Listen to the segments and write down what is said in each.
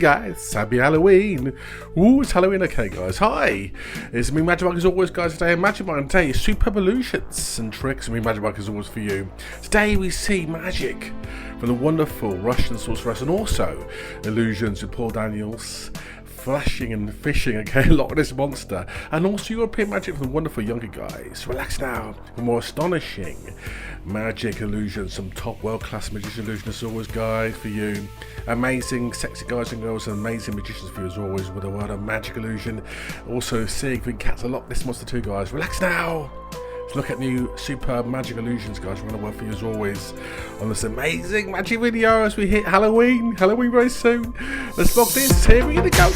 guys. Happy Halloween. Ooh, it's Halloween. Okay, guys. Hi. It's me, Magimike, as always, guys. Today, Magimike, and today, superb illusions and tricks. Me, Magimike, as always, for you. Today, we see magic from the wonderful Russian sorceress and also illusions with Paul Daniels. Flashing and fishing, okay, Loch Ness monster, and also European magic from the wonderful younger guys. Relax now for more astonishing magic illusions, some top world-class magician illusions as always, guys, for you. Amazing sexy guys and girls and amazing magicians for you as always with a world of magic illusion. Also seeing if we can catch a Loch Ness monster too, guys. Relax now. Let's look at new superb magic illusions, guys. We're going to work for you as always on this amazing magic video as we hit Halloween very soon. Let's log this. Here we go.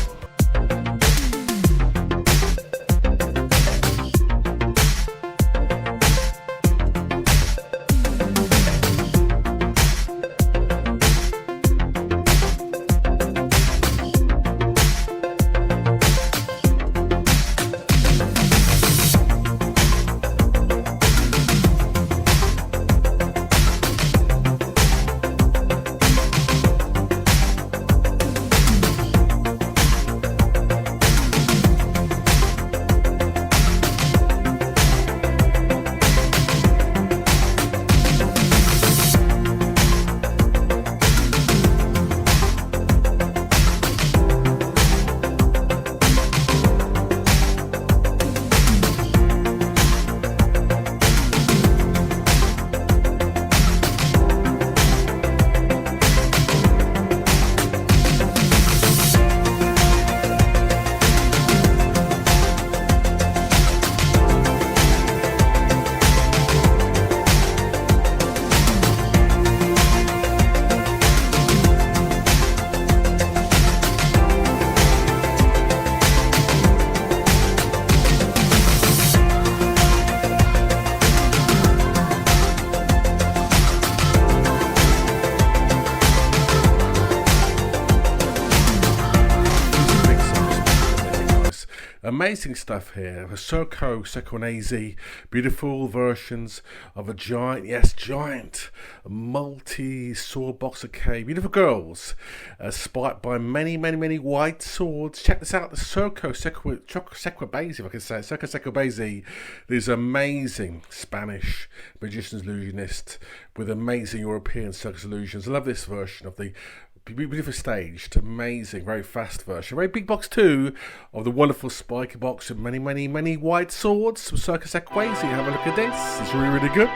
Amazing stuff here. A Circo Sequebese, beautiful versions of a giant, yes, giant multi-sword box. Okay, beautiful girls, spiked by many white swords. Check this out, the Circo Sequebese, if I can say it. Circo Sequebese, these amazing Spanish magicians, illusionists with amazing European circus illusions. I love this version of the beautiful staged, amazing, very fast version. Very big box too of the wonderful spiky box with many white swords from Circo Sequebese. Have a look at this. It's really good.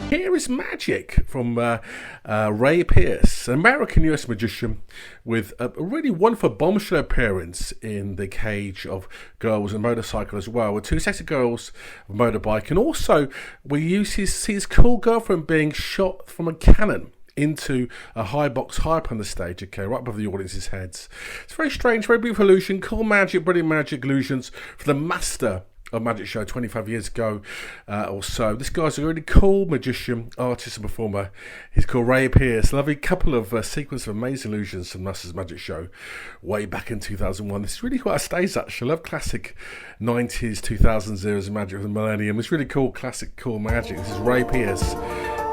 Here is Magic from Ray Pierce, an American US magician with a really wonderful bombshell appearance in the cage of girls and motorcycle as well, with two sexy girls of motorbike, and also we use his cool girlfriend being shot from a cannon into a high box high up on the stage, okay, right above the audience's heads. It's very strange, very beautiful illusion, cool magic, brilliant magic illusions for the master of magic show 25 years ago or so. This guy's a really cool magician, artist and performer. He's called Ray Pierce. Lovely couple of sequence of amazing illusions from Masters Magic Show way back in 2001. This is really quite a stage actually. I love classic 90s, 2000s eras of magic of the millennium. It's really cool, classic, cool magic. This is Ray Pierce,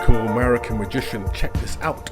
cool American magician. Check this out.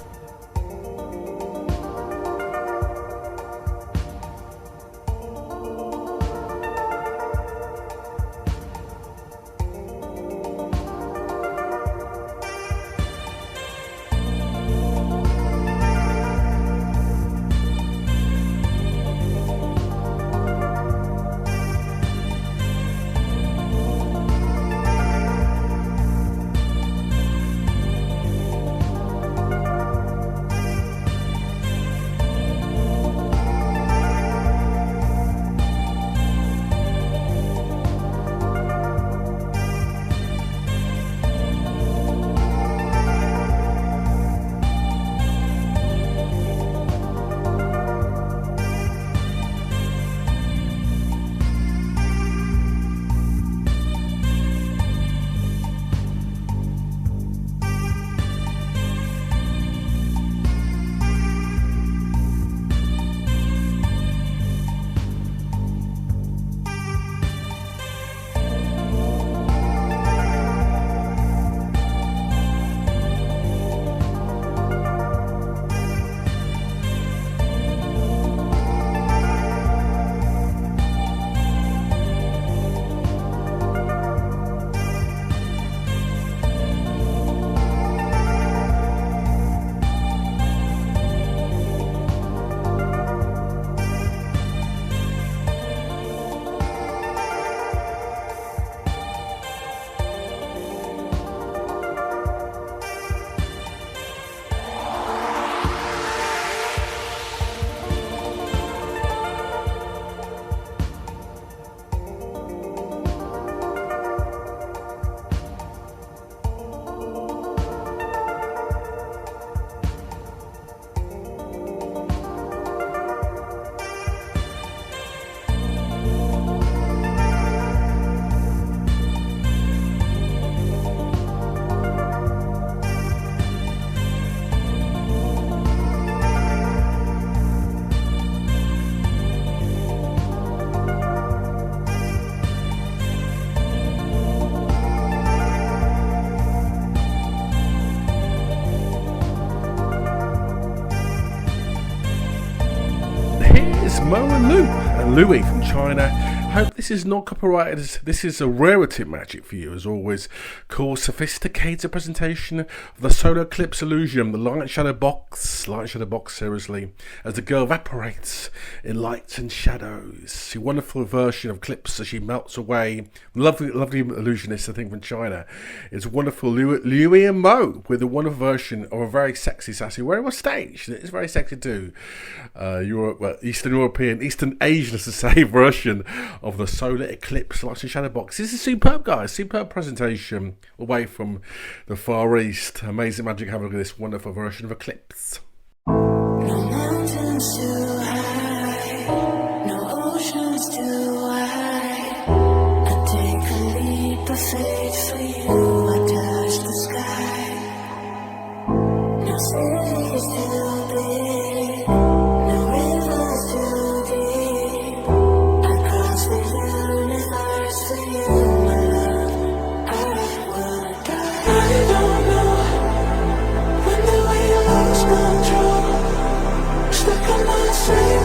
Mo and Louis from China. Hope this is not copyrighted. This is a rarity magic for you, as always. Cool, sophisticated presentation of the solar eclipse illusion, the light shadow box, seriously, as the girl evaporates in lights and shadows. A wonderful version of Eclipse as she melts away. Lovely illusionist, I think, from China. It's wonderful Louis and Mo with a wonderful version of a very sexy, sassy, wearing on stage. It's very sexy too. Eastern European, Eastern Asian, as to say, version of the solar eclipse lights and shadow box. This is superb, guys. Superb presentation away from the Far East. Amazing magic. Have a look at this wonderful version of Eclipse. No mountains too high, no oceans too wide. I take a leap of faith for you. I touch the sky. No cities too big, no rivers too deep. I cross the universe for you, my love. I would die. I don't know when the way you lose control. Stuck on my side.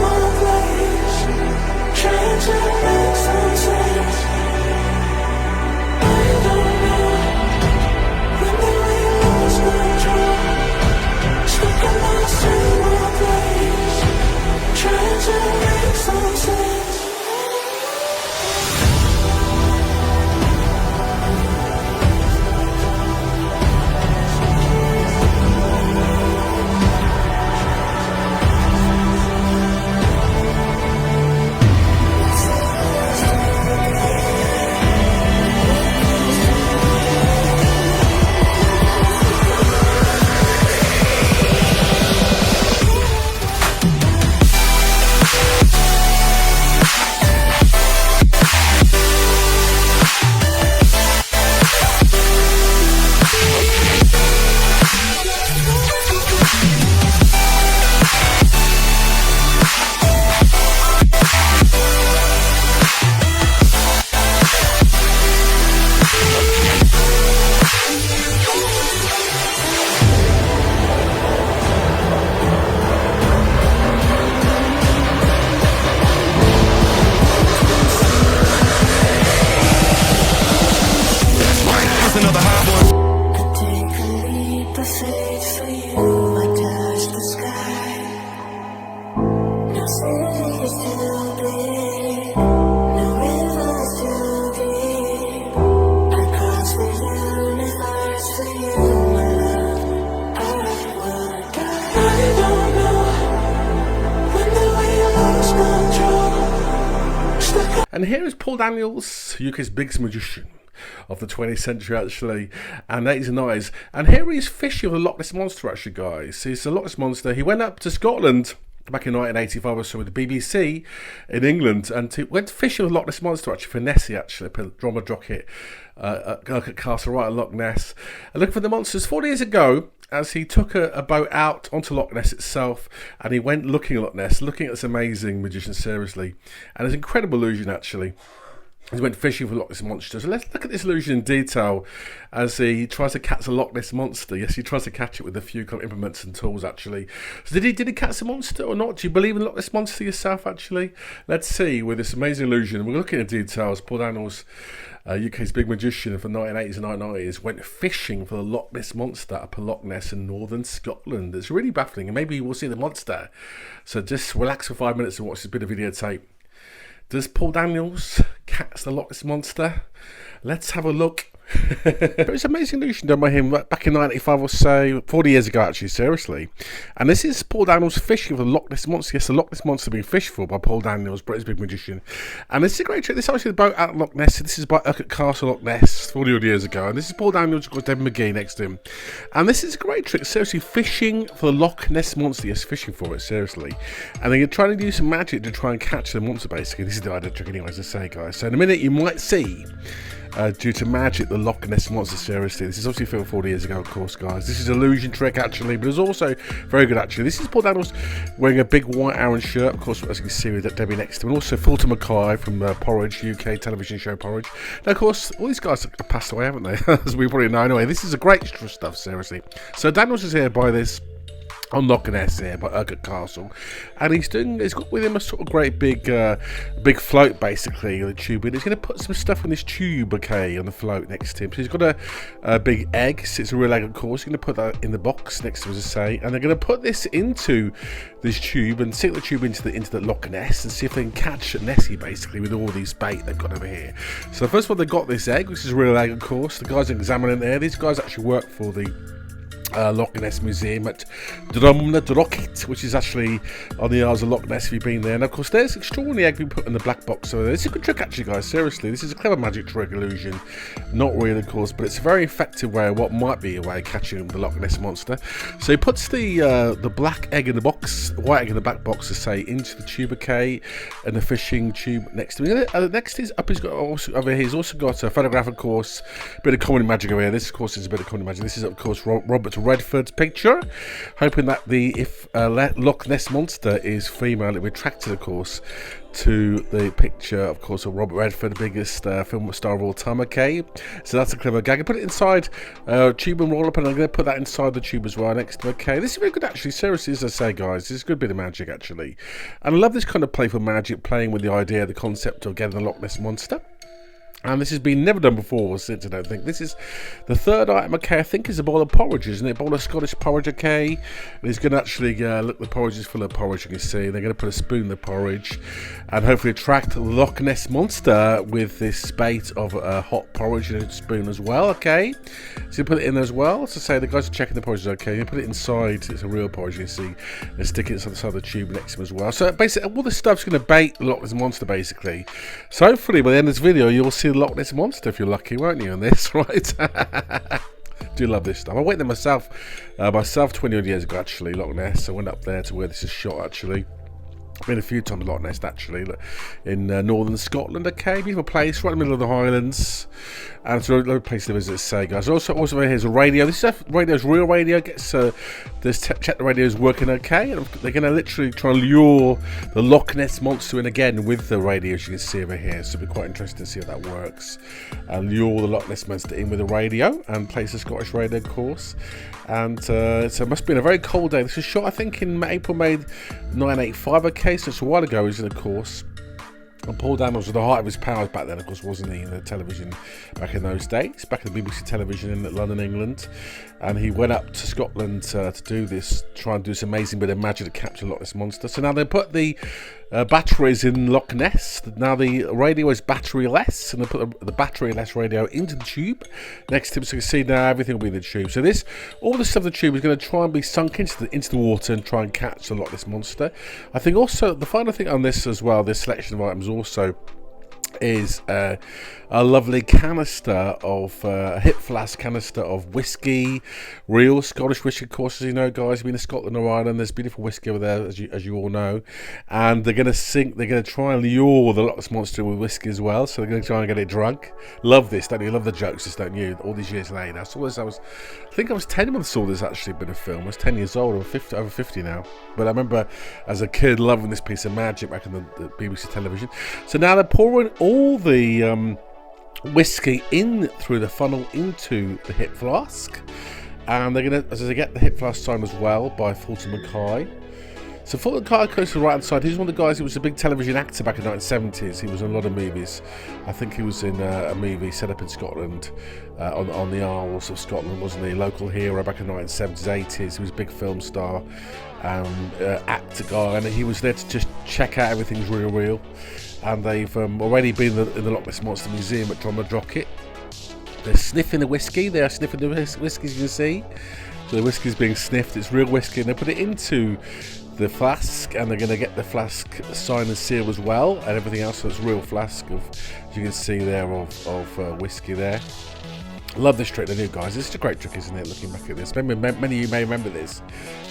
fate for you. I touch the sky. No city is too big. No river's too deep. I cross the universe for you, my love. I will die. I don't know when the wheel loses control. And here is Paul Daniels, UK's biggest magician of the 20th century, actually, and 80s and 90s. And here he's fishing with the Loch Ness Monster, actually, guys. He's the Loch Ness Monster. He went up to Scotland back in 1985 or so with the BBC in England, and he went fishing with the Loch Ness Monster, actually, for Nessie, actually, Drumnadrochit, at Castle, right at Loch Ness. And looking for the monsters 40 years ago, as he took a boat out onto Loch Ness itself, and he went looking at Loch Ness, looking at this amazing magician, seriously. And it's an incredible illusion, actually. He went fishing for Loch Ness Monster. So let's look at this illusion in detail as he tries to catch a Loch Ness Monster. Yes, he tries to catch it with a few kind of implements and tools, actually. So did he catch the monster or not? Do you believe in Loch Ness Monster yourself, actually? Let's see with this amazing illusion. We're looking at details. Paul Daniels, UK's big magician of the 1980s and 1990s, went fishing for the Loch Ness Monster up at Loch Ness in northern Scotland. It's really baffling, and maybe we'll see the monster. So just relax for 5 minutes and watch this bit of videotape. Does Paul Daniels catch the Loch Ness Monster? Let's have a look. It was an amazing illusion done by him back in 1985 or so, 40 years ago, actually, seriously. And this is Paul Daniels fishing for the Loch Ness Monster. Yes, the Loch Ness Monster being fished for by Paul Daniels, Britain's big magician. And this is a great trick. This is actually the boat out of Loch Ness. This is by Castle, Loch Ness, 40 odd years ago. And this is Paul Daniels, of course, Debbie Mcgee next to him. And this is a great trick, seriously, fishing for the Loch Ness Monster. Yes, fishing for it, seriously. And then you're trying to do some magic to try and catch the monster, basically. This is the idea trick, anyways, to say, guys. So in a minute, you might see, due to magic, the Loch Ness Monster, seriously. This is obviously filmed 40 years ago, of course, guys. This is an illusion trick, actually, but it's also very good, actually. This is Paul Daniels wearing a big white Aaron shirt, of course, as you can see with Debbie next to him, and also Fulton Mckie from Porridge, UK television show Porridge. Now, of course, all these guys have passed away, haven't they? As we probably know. Anyway, this is a great stuff, seriously. So Daniels is here by this on Loch Ness here by Urquhart Castle, and he's got with him a sort of great big float, basically, the tube, and he's going to put some stuff on this tube, okay, on the float next to him. So he's got a big egg. So it's a real egg, of course. He's going to put that in the box next to him, as I say, and they're going to put this into this tube and stick the tube into the Loch Ness and see if they can catch Nessie, basically, with all these bait they've got over here. So first of all, they've got this egg, which is a real egg, of course. The guys are examining it there. These guys actually work for the Loch Ness Museum at Drumnadrochit, which is actually on the Isles of Loch Ness if you've been there. And of course, there's extraordinary egg being put in the black box over there. It's a good trick, actually, guys, seriously. This is a clever magic trick illusion. Not real, of course, but it's a very effective way of what might be a way of catching the Loch Ness Monster. So he puts the black egg in the box, white egg in the black box, to say, into the tubercate and the fishing tube next to him. Next is up, over here, he's also got a photograph, of course, a bit of comedy magic over here. This, of course, is a bit of comedy magic. This is, of course, Robert Redford's picture, hoping that if Loch Ness Monster is female, it will be attracted, of course, to the picture, of course, of Robert Redford, the biggest film star of all time, okay? So that's a clever gag. I put it inside tube and roll up, and I'm going to put that inside the tube as well next to, okay? This is very good, actually, seriously, as I say, guys. This is a good bit of magic, actually. And I love this kind of playful magic, playing with the idea, the concept of getting the Loch Ness Monster. And this has been never done before since, I don't think. This is the third item, okay, I think is a bowl of porridge, isn't it? A bowl of Scottish porridge, okay? And he's going to actually, look, the porridge is full of porridge, you can see. They're going to put a spoon in the porridge and hopefully attract the Loch Ness Monster with this bait of hot porridge in a spoon as well, okay? So you put it in there as well. So say the guys are checking the porridge is okay. You put it inside, it's a real porridge, you can see. And stick it inside the tube next to him as well. So basically, all this stuff's going to bait the Loch Ness Monster, basically. So hopefully, by the end of this video, you'll see the Loch Ness Monster if you're lucky, won't you, on this, right? Do love this stuff. I went there myself 20 odd years ago, actually, Loch Ness. I went up there to where this is shot, actually. Been a few times Loch Ness, actually, in northern Scotland, okay? Beautiful place, right in the middle of the Highlands. And it's a lovely place to visit, say, guys. Also here's a radio. This radio's real radio. Check the radio's working okay. And they're going to literally try and lure the Loch Ness Monster in again with the radio, as you can see over here. So it'll be quite interesting to see how that works. Lure the Loch Ness Monster in with the radio and place the Scottish radio, of course. And so it must have been a very cold day. This was shot, I think, in April, May 1985, okay? So it's a while ago, isn't it, of course? And Paul Daniels was the height of his powers back then, of course, wasn't he, in the television back in those days, back in the BBC television in London, England. And he went up to Scotland to do this, try and do this amazing bit of magic to capture Loch Ness Monster. So now they put the batteries in Loch Ness. Now the radio is battery-less, and they put the battery-less radio into the tube next to him, so you can see now everything will be in the tube. So all the stuff in the tube is going to try and be sunk into the water and try and catch the Loch Ness Monster. I think also the final thing on this as well, this selection of items also, is a lovely canister of a hip flask canister of whiskey, real Scottish whiskey, of course, as you know, guys. Been to Scotland or Ireland, there's beautiful whiskey over there, as you all know, and they're going to try and lure the Loch Ness Monster with whiskey as well, so they're going to try and get it drunk. Love this, don't you? Love the jokes, just don't you? All these years later, I think I was 10 when I saw this actually been a film. I was 10 years old, or over 50 now, but I remember as a kid loving this piece of magic back in the BBC television. So now they're pouring all the whiskey in through the funnel into the hip flask, and they're going to, as they get the hip flask signed as well by Fulton Mckie. So Fulton Mckie goes to the right hand side. He's one of the guys who was a big television actor back in the 1970s. He was in a lot of movies. I think he was in a movie set up in Scotland, on the Isles of Scotland, wasn't he? Local hero back in the 1970s, 80s. He was a big film star, actor guy, and he was there to just check out everything's real. And they've already been in the Loch Ness Monster Museum at Drumnadrochit. They're sniffing the whiskey. They are sniffing the whiskey, as you can see. So the whiskey is being sniffed. It's real whiskey, and they put it into the flask, and they're going to get the flask signed and sealed as well, and everything else. So it's real flask of, as you can see there, of whiskey there. Love this trick they do, guys. It's a great trick, isn't it? Looking back at this, many of you may remember this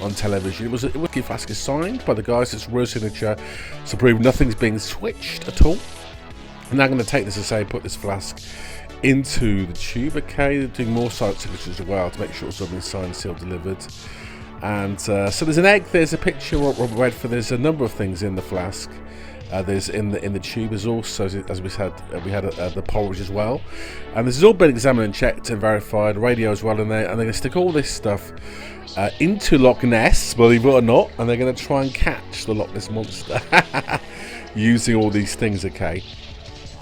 on television. It was a whiskey flask is signed by the guys. It's real signature to prove nothing's being switched at all. And now I'm going to take this and say, put this flask into the tube. Okay, they're doing more side signatures as well to make sure it's all been signed, sealed, delivered. And so there's an egg. There's a picture of Robert Redford. There's a number of things in the flask. There's in the tube. There's also, as we had the porridge as well, and this has all been examined and checked and verified. Radio as well in there, and they're going to stick all this stuff into Loch Ness, believe it or not, and they're going to try and catch the Loch Ness Monster using all these things. Okay.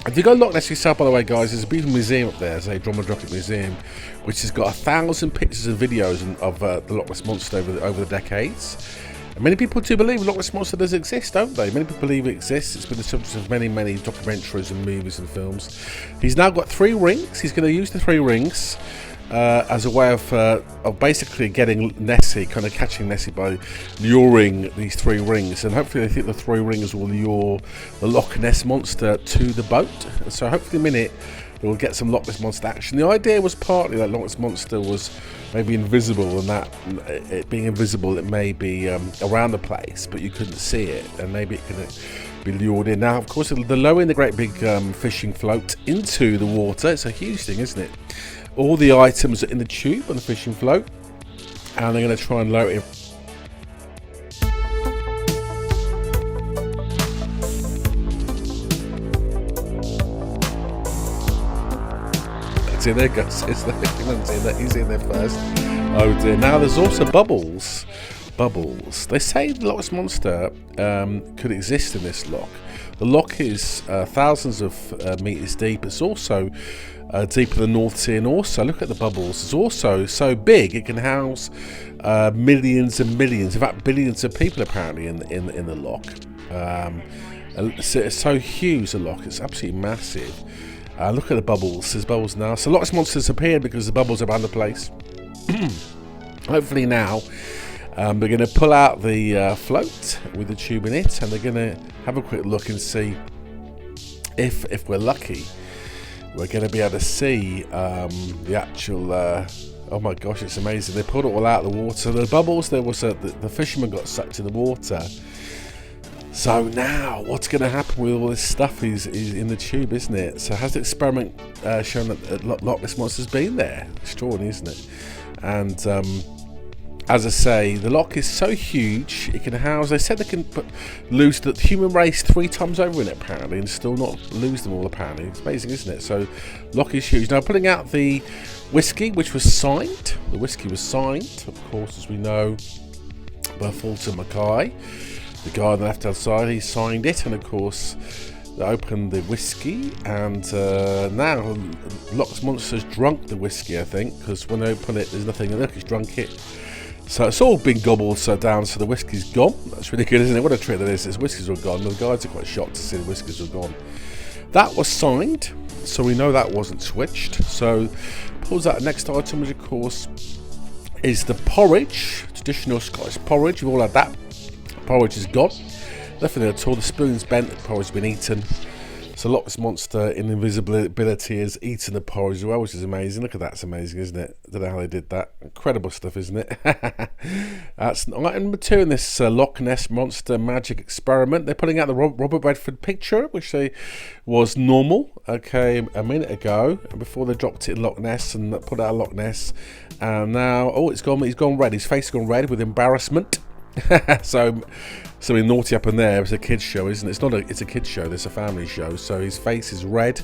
If you go to Loch Ness yourself, by the way, guys, there's a beautiful museum up there. There's a Drumnadrochit museum, which has got 1,000 pictures and videos of the Loch Ness Monster over the decades. And many people do believe Loch Ness Monster does exist, don't they? Many people believe it exists. It's been the subject of many documentaries and movies and films. He's now got 3 rings. He's going to use the 3 rings as a way of basically getting Nessie, kind of catching Nessie by luring these 3 rings. And hopefully they think the 3 rings will lure the Loch Ness Monster to the boat. So hopefully in a minute we'll get some Loch Ness Monster action. The idea was partly that Loch Ness Monster was maybe invisible, and that it being invisible, it may be around the place, but you couldn't see it, and maybe it could be lured in. Now, of course, they're lowering the great big fishing float into the water. It's a huge thing, isn't it? All the items are in the tube on the fishing float, and they're going to try and lower it. There goes. He's in there first. Oh dear. Now there's also bubbles. They say the Loch Ness Monster could exist in this loch. The loch is thousands of meters deep. It's also deeper than the North Sea, and also look at the bubbles. It's also so big it can house millions and millions, in fact billions of people apparently in the loch. It's so huge, the loch. It's absolutely massive. Look at the bubbles. There's bubbles now. So Loch Ness Monster's appeared because the bubbles are around the place. Hopefully now we're going to pull out the float with the tube in it, and they're going to have a quick look and see if we're lucky. We're going to be able to see the actual... oh my gosh, it's amazing. They pulled it all out of the water. The bubbles, there was the fisherman got sucked in the water. So now, what's going to happen with all this stuff is in the tube, isn't it? So has the experiment shown that Loch Ness Monster's been there? Extraordinary, isn't it? And as I say, the loch is so huge, it can house... They said they can lose the human race 3 times over in it, apparently, and still not lose them all, apparently. It's amazing, isn't it? So, loch is huge. Now, putting out the whiskey, which was signed. The whiskey was signed, of course, as we know, by Fulton Mckie. The guy on the left-hand side, he signed it, and of course, They opened the whiskey, and now Loch Monster's drunk the whiskey, I think, because when they open it, there's nothing in it. He's drunk it. So it's all been gobbled down, so the whiskey's gone. That's really good, isn't it? What a treat that is. His whiskies all gone. The guys are quite shocked to see the whiskies all gone. That was signed, so we know that wasn't switched. So pulls out the next item, which of course is the porridge, traditional Scottish porridge. You've all had that. Porridge is gone. Nothing at all. The spoon's bent. The porridge's been eaten. So Loch Ness Monster in invisibility has eaten the porridge as well, which is amazing. Look at that, it's amazing, isn't it? I don't know how they did that. Incredible stuff, isn't it? That's item 2 in this Loch Ness Monster magic experiment. They're putting out the Robert Redford picture, which was normal, okay, a minute ago, before they dropped it in Loch Ness and put out Loch Ness. And now, oh, he's gone red. His face has gone red with embarrassment. So something naughty up in there. It's a kids show, isn't it? It's a kids show. It's a family show. So his face is red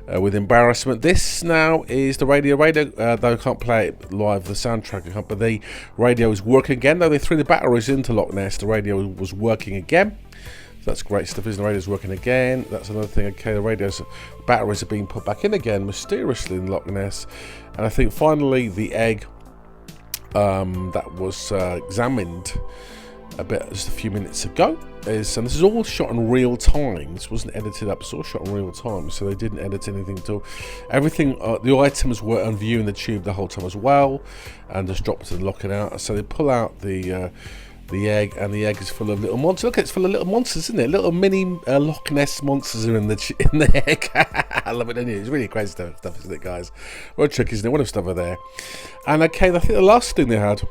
with embarrassment. This now is the radio. Though I can't play it live, the soundtrack I can't, but the radio is working again. Though they threw the batteries into Loch Ness, the radio was working again. So that's great stuff, isn't it? The radio's working again. That's another thing. Okay, the batteries are being put back in again mysteriously in Loch Ness. And I think finally the egg that was examined just a few minutes ago and this is all shot in real time. This wasn't edited up, it's all shot in real time, so they didn't edit anything at all. Everything, the items were on view in the tube the whole time as well, and just dropped and lock it out. So they pull out the egg, and the egg is full of little monsters. Look, it's full of little monsters, isn't it? Little mini Loch Ness monsters are in the egg. I love it, don't you? It's really crazy stuff, isn't it, guys? What a trick, isn't it? What a stuff are there. And okay, I think the last thing they had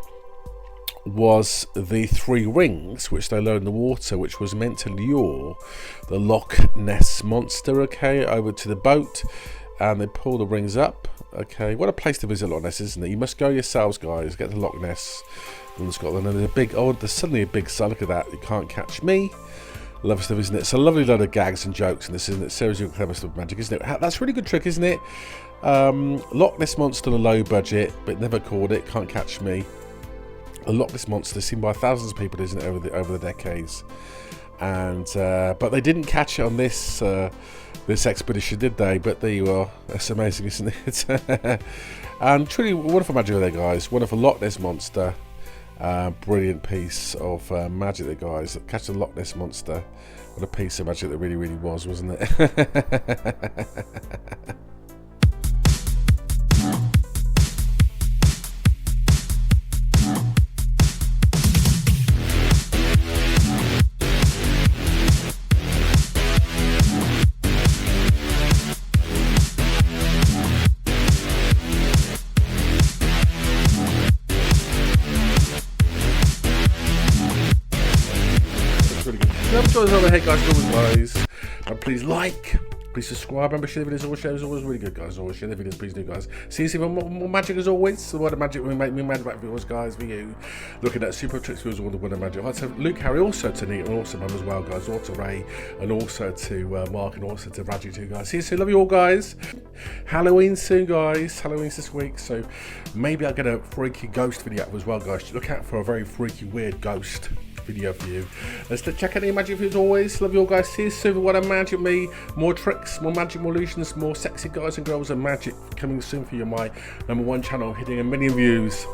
was the 3 rings, which they lowered in the water, which was meant to lure the Loch Ness Monster, okay, over to the boat. And they pull the rings up. Okay, what a place to visit Loch Ness, isn't it? You must go yourselves, guys. Get to Loch Ness in Scotland. And there's suddenly a big sun. Look at that. You can't catch me. Love stuff, isn't it? It's a lovely load of gags and jokes in this, isn't it? Seriously clever stuff, magic, isn't it? That's a really good trick, isn't it? Loch Ness Monster on a low budget, but never caught it. Can't catch me. A Loch Ness Monster seen by thousands of people, isn't it, over the decades? And but they didn't catch it on this expedition, did they? But there you are. That's amazing, isn't it? And truly wonderful magic there, guys. Wonderful Loch Ness Monster. Brilliant piece of magic there, guys. Catch the Loch Ness Monster. What a piece of magic that really, really was, wasn't it? Over here, guys, as always, and please like, please subscribe, remember, share the videos, always really good, guys, always share the videos, please do, guys. See you soon, more magic as always. The word of magic we make me mad about viewers, guys, for you looking at super tricks viewers, all the word of magic. I'd say Luke, Harry, also to Nate, and also Mum as well, guys, also to Ray, and also to Mark, and also to Raji too, guys. See you soon, love you all, guys. Halloween soon, guys. Halloween's this week, so maybe I'll get a freaky ghost video up as well, guys. Look out for a very freaky, weird ghost video for you. Let's check out the magic for you as always. Love you all, guys. See you soon. What a magic me. More tricks, more magic, more illusions, more sexy guys and girls and magic coming soon for you. My #1 channel hitting a million views,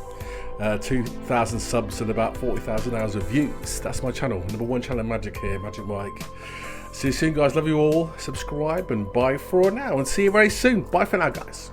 2,000 subs and about 40,000 hours of views. That's my channel. #1 channel magic here, Magic Mike. See you soon, guys. Love you all. Subscribe and bye for now, and see you very soon. Bye for now, guys.